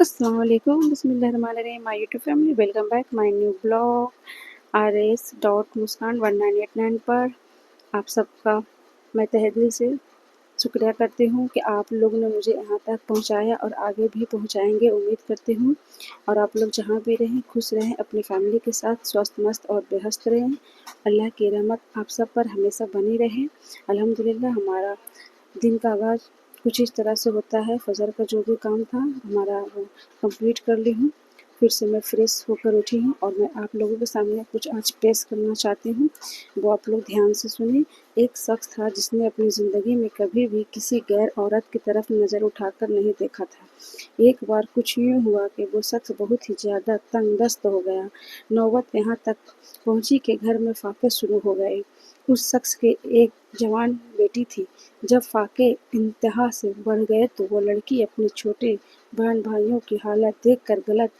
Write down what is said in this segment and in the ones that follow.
अस्सलाम वालेकुम बिस्मिल्लाहिर्रहमानिर्रहीम my YouTube family welcome back my new blog RS.मुस्कान 199 पर आप सबका मैं तहे दिल से शुक्रिया करती हूँ कि आप लोग ने मुझे यहाँ तक पहुँचाया और आगे भी पहुँचाएंगे उम्मीद करती हूँ। और आप लोग जहाँ भी रहें खुश रहें, अपनी फैमिली के साथ स्वस्थ मस्त और बेहस्त रहें। अल्लाह की रहमत आप सब पर हमेशा बनी रहे। अल्हम्दुलिल्लाह हमारा दिन का आगाज़ कुछ इस तरह से होता है। फजर का जो भी काम था हमारा वो कंप्लीट कर ली हूँ। फिर से मैं फ्रेश होकर उठी हूँ और मैं आप लोगों के सामने कुछ आज पेश करना चाहती हूँ, वो आप लोग ध्यान से सुनिए। एक शख्स था जिसने अपनी ज़िंदगी में कभी भी किसी गैर औरत की तरफ नज़र उठाकर नहीं देखा था। एक बार कुछ यूँ हुआ कि वो शख्स बहुत ही ज़्यादा तंगदस्त हो गया। नौबत यहाँ तक पहुँची कि घर में फाके शुरू हो गए। उस शख्स के एक जवान बेटी थी। जब फाके इंतहा से बढ़ गए तो वो लड़की अपने छोटे बहन भाइयों की हालत देखकर गलत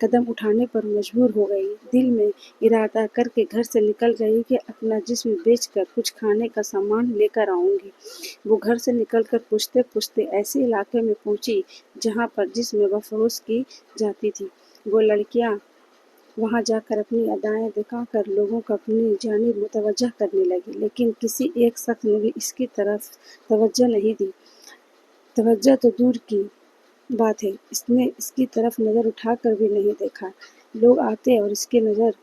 कदम उठाने पर मजबूर हो गई। दिल में इरादा करके घर से निकल गई कि अपना जिस्म बेचकर कुछ खाने का सामान लेकर आऊंगी। वो घर से निकलकर पूछते पूछते ऐसे इलाके में पहुंची जहां पर जिस्म बफरोश की जाती थी। वो लड़कियां वहाँ जाकर अपनी अदाएँ दिखाकर लोगों को अपनी जानिब मुतवज्जह करने लगी, लेकिन किसी एक शख्स ने भी इसकी तरफ तवज्जो नहीं दी। तवज्जो तो दूर की बात है, इसने इसकी तरफ नज़र उठाकर भी नहीं देखा। लोग आते और इसकी नज़र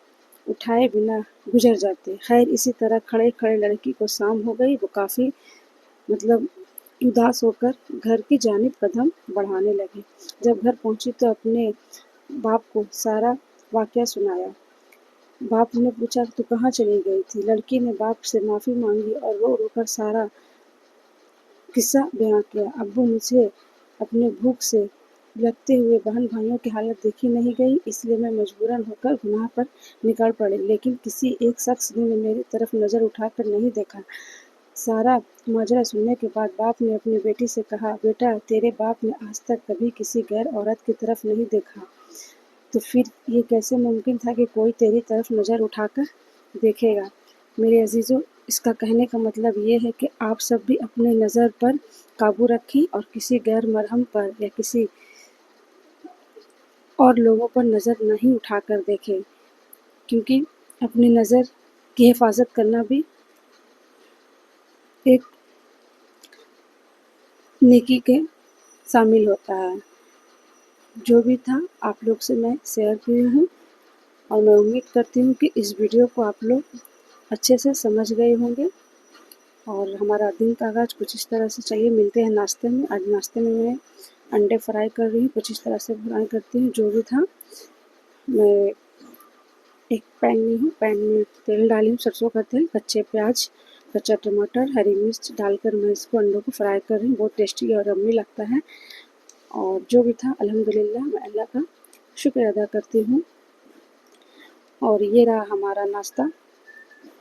उठाए बिना गुजर जाते। खैर इसी तरह खड़े खड़े लड़की को शाम हो गई। वो काफ़ी मतलब उदास होकर घर की जानिब कदम बढ़ाने लगी। जब घर पहुंची तो अपने बाप को सारा वाकया सुनाया। बाप ने पूछा तू कहाँ चली गई थी? लड़की ने बाप से माफ़ी मांगी और रो रो कर सारा किस्सा बयां किया। अब्बू मुझे अपने भूख से लगते हुए बहन भाइयों की हालत देखी नहीं गई, इसलिए मैं मजबूरन होकर गुनाह पर निकल पड़े, लेकिन किसी एक शख्स ने मेरी तरफ नज़र उठाकर नहीं देखा। सारा माजरा सुनने के बाद बाप ने अपनी बेटी से कहा, बेटा तेरे बाप ने आज तक कभी किसी गैर औरत की तरफ नहीं देखा, तो फिर ये कैसे मुमकिन था कि कोई तेरी तरफ नज़र उठाकर देखेगा। मेरे अजीज़ों, इसका कहने का मतलब ये है कि आप सब भी अपने नज़र पर काबू रखें और किसी गैर मरहम पर या किसी और लोगों पर नज़र नहीं उठाकर देखें, क्योंकि अपनी नज़र की हिफाजत करना भी एक नेकी के शामिल होता है। जो भी था आप लोग से मैं शेयर की हूँ और मैं उम्मीद करती हूँ कि इस वीडियो को आप लोग अच्छे से समझ गए होंगे। और हमारा दिन का आगाज़ कुछ इस तरह से चाहिए। मिलते हैं नाश्ते में। आज नाश्ते में मैं अंडे फ्राई कर रही हूँ, कुछ इस तरह से फ्राई करती हूँ। जो भी था मैं एक पैन में हूँ, पैन में तेल डाली हूँ, सरसों का तेल, कच्चे प्याज, कच्चा टमाटर, हरी मिर्च डालकर मैं इसको अंडों को फ्राई कर रही हूँ। बहुत टेस्टी और यम्मी लगता है। और जो भी था अल्हम्दुलिल्लाह मैं अल्लाह का शुक्र अदा करती हूँ। और ये रहा हमारा नाश्ता।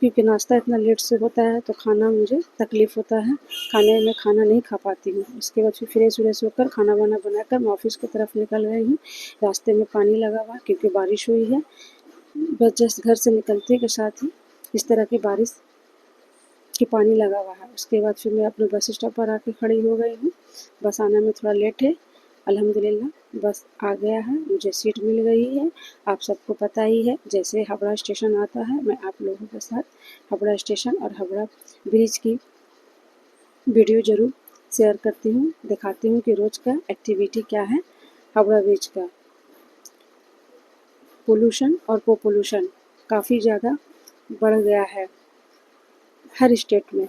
क्योंकि नाश्ता इतना लेट से होता है तो खाना मुझे तकलीफ़ होता है, खाना नहीं खा पाती हूँ। उसके बाद फिर फ्रेश व्रेश होकर खाना वाना बनाकर मैं ऑफ़िस की तरफ निकल रही हूँ। रास्ते में पानी लगा हुआ है क्योंकि बारिश हुई है। बस जस्ट घर से निकलते के साथ ही इस तरह की बारिश कि पानी लगा हुआ है। उसके बाद फिर मैं अपने बस स्टॉप पर आके खड़ी हो गई हूँ। बस आने में थोड़ा लेट है। अल्हम्दुलिल्लाह बस आ गया है, मुझे सीट मिल गई है। आप सबको पता ही है जैसे हावड़ा स्टेशन आता है, मैं आप लोगों के साथ हावड़ा स्टेशन और हावड़ा ब्रिज की वीडियो ज़रूर शेयर करती हूँ, दिखाती हूँ कि रोज़ का एक्टिविटी क्या है। हावड़ा ब्रिज का पोल्यूशन और पॉपुलेशन काफ़ी ज़्यादा बढ़ गया है हर स्टेट में।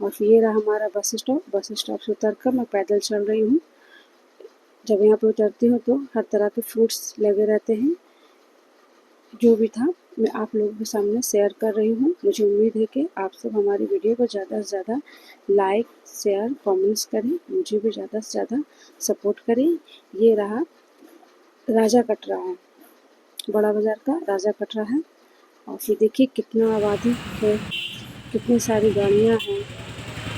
और फिर ये रहा हमारा बस स्टॉप से उतरकर मैं पैदल चल रही हूँ। जब यहाँ पे उतरती हूँ तो हर तरह के फ्रूट्स लगे रहते हैं। जो भी था मैं आप लोगों के सामने शेयर कर रही हूँ। मुझे उम्मीद है कि आप सब हमारी वीडियो को ज़्यादा से ज़्यादा लाइक, शेयर, कमेंट्स करें, मुझे भी ज़्यादा से ज़्यादा सपोर्ट करें। ये रहा राजा कटरा है, बड़ा बाज़ार का राजा कटरा है। और फिर देखिए कितना आबादी है, कितनी सारी गाड़ियाँ हैं,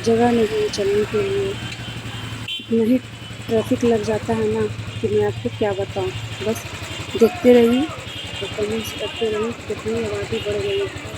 जगह नहीं है चलने के लिए। इतना ही ट्रैफिक लग जाता है ना कि मैं आपको क्या बताऊँ। बस देखते रहिए और कमेंट्स करते रहिए कितनी आबादी बढ़ गई है।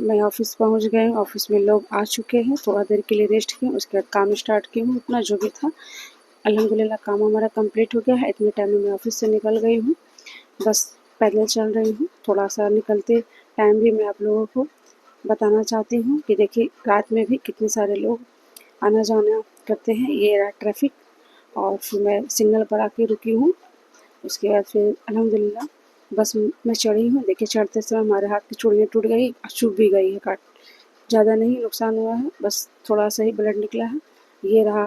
मैं ऑफिस पहुंच गई हूँ। ऑफिस में लोग आ चुके हैं। थोड़ा देर के लिए रेस्ट की, उसके बाद काम स्टार्ट की हूँ। अपना जो भी था अल्हम्दुलिल्लाह काम हमारा कंप्लीट हो गया है। इतने टाइम में मैं ऑफिस से निकल गई हूँ। बस पैदल चल रही हूँ। थोड़ा सा निकलते टाइम भी मैं आप लोगों को बताना चाहती हूँ कि देखिए रात में भी कितने सारे लोग आना जाना करते हैं। ये रहा ट्रैफिक, और फिर मैं सिग्नल पर आके रुकी हूँ। उसके बाद फिर अल्हम्दुलिल्लाह बस मैं चढ़ी हूँ। देखिए चढ़ते समय हमारे हाथ की चूड़ियाँ टूट गई और चुभ भी गई है काट। ज़्यादा नहीं नुकसान हुआ है, बस थोड़ा सा ही ब्लड निकला है। ये रहा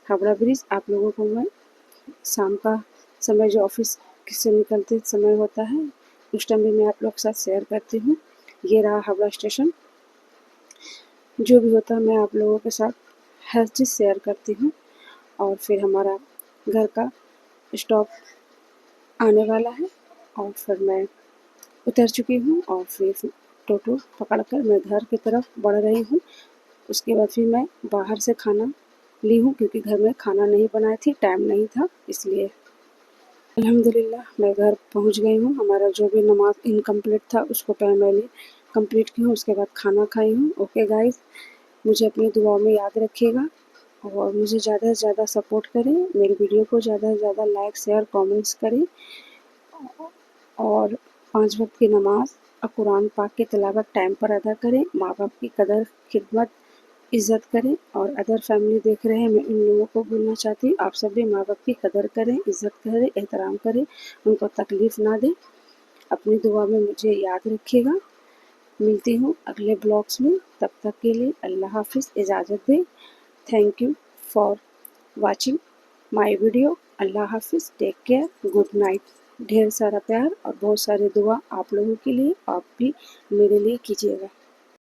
हावड़ा ब्रिज। आप लोगों को मैं शाम का समय जो ऑफिस से निकलते समय होता है उस टाइम भी मैं आप लोग के साथ शेयर करती हूँ। ये रहा हावड़ा स्टेशन। जो भी होता है मैं आप लोगों के साथ हर चीज़ शेयर करती हूँ। और फिर हमारा घर का स्टॉप आने वाला है और फिर मैं उतर चुकी हूँ और फिर टोटो पकड़कर मैं घर की तरफ बढ़ रही हूँ। उसके बाद फिर मैं बाहर से खाना ली हूँ क्योंकि घर में खाना नहीं बनाई थी, टाइम नहीं था इसलिए। अल्हम्दुलिल्लाह मैं घर पहुँच गई हूँ। हमारा जो भी नमाज इनकम्प्लीट था उसको पहले कंप्लीट की हूँ, उसके बाद खाना खाई हूँ। ओके गाइस, मुझे अपनी दुआ में याद रखिएगा और मुझे ज़्यादा से ज़्यादा सपोर्ट करें। मेरी वीडियो को ज़्यादा से ज़्यादा लाइक शेयर कमेंट्स करें और 5 वक्त की नमाज और कुरान पाक की तिलावत टाइम पर अदा करें। माँ बाप की कदर खिदमत इज़्ज़त करें। और अदर फैमिली देख रहे हैं, मैं इन लोगों को बोलना चाहती हूँ आप सब भी माँ बाप की कदर करें, इज़्ज़त करें, एहतराम करें, उनको तकलीफ़ ना दें। अपनी दुआ में मुझे याद रखिएगा। मिलती हूँ अगले ब्लॉग्स में, तब तक के लिए अल्लाह हाफिज़, इजाज़त दें। Thank you for watching my video. अल्लाह हाफिज़, टेक केयर, गुड नाइट। ढेर सारा प्यार और बहुत सारी दुआ आप लोगों के लिए, आप भी मेरे लिए कीजिएगा।